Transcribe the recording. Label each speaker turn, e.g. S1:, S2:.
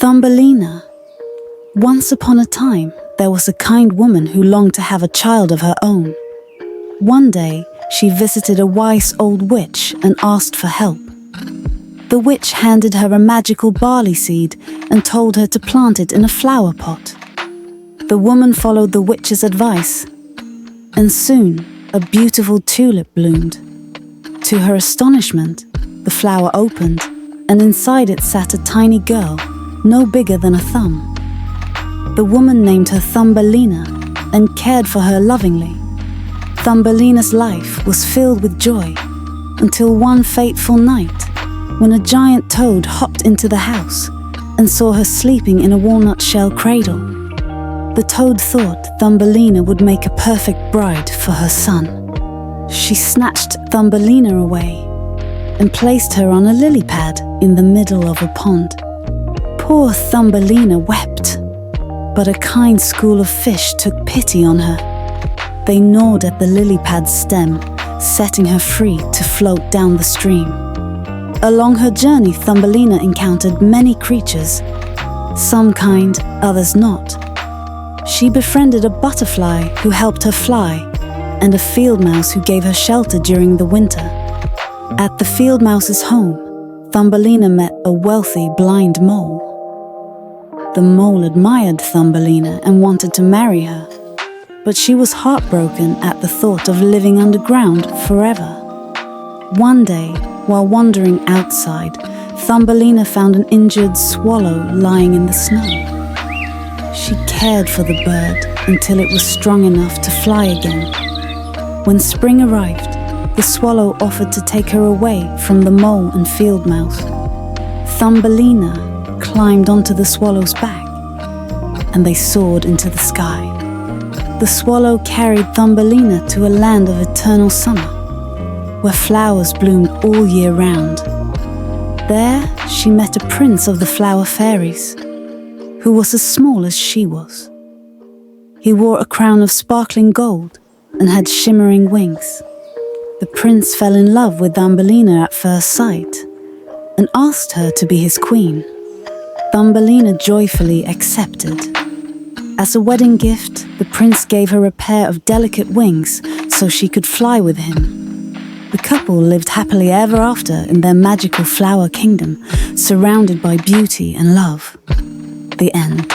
S1: Thumbelina. Once upon a time, there was a kind woman who longed to have a child of her own. One day, she visited a wise old witch and asked for help. The witch handed her a magical barley seed and told her to plant it in a flower pot. The woman followed the witch's advice, and soon a beautiful tulip bloomed. To her astonishment, the flower opened, and inside it sat a tiny girl, no bigger than a thumb. The woman named her Thumbelina and cared for her lovingly. Thumbelina's life was filled with joy until one fateful night when a giant toad hopped into the house and saw her sleeping in a walnut shell cradle. The toad thought Thumbelina would make a perfect bride for her son. She snatched Thumbelina away and placed her on a lily pad in the middle of a pond. Poor Thumbelina wept, but a kind school of fish took pity on her. They gnawed at the lily pad's stem, setting her free to float down the stream. Along her journey, Thumbelina encountered many creatures, some kind, others not. She befriended a butterfly who helped her fly, and a field mouse who gave her shelter during the winter. At the field mouse's home, Thumbelina met a wealthy blind mole. The mole admired Thumbelina and wanted to marry her, but she was heartbroken at the thought of living underground forever. One day, while wandering outside, Thumbelina found an injured swallow lying in the snow. She cared for the bird until it was strong enough to fly again. When spring arrived, the swallow offered to take her away from the mole and field mouse. Thumbelina climbed onto the swallow's back, and they soared into the sky. The swallow carried Thumbelina to a land of eternal summer, where flowers bloomed all year round. There, she met a prince of the flower fairies, who was as small as she was. He wore a crown of sparkling gold and had shimmering wings. The prince fell in love with Thumbelina at first sight and asked her to be his queen. Thumbelina joyfully accepted. As a wedding gift, the prince gave her a pair of delicate wings so she could fly with him. The couple lived happily ever after in their magical flower kingdom, surrounded by beauty and love. The end.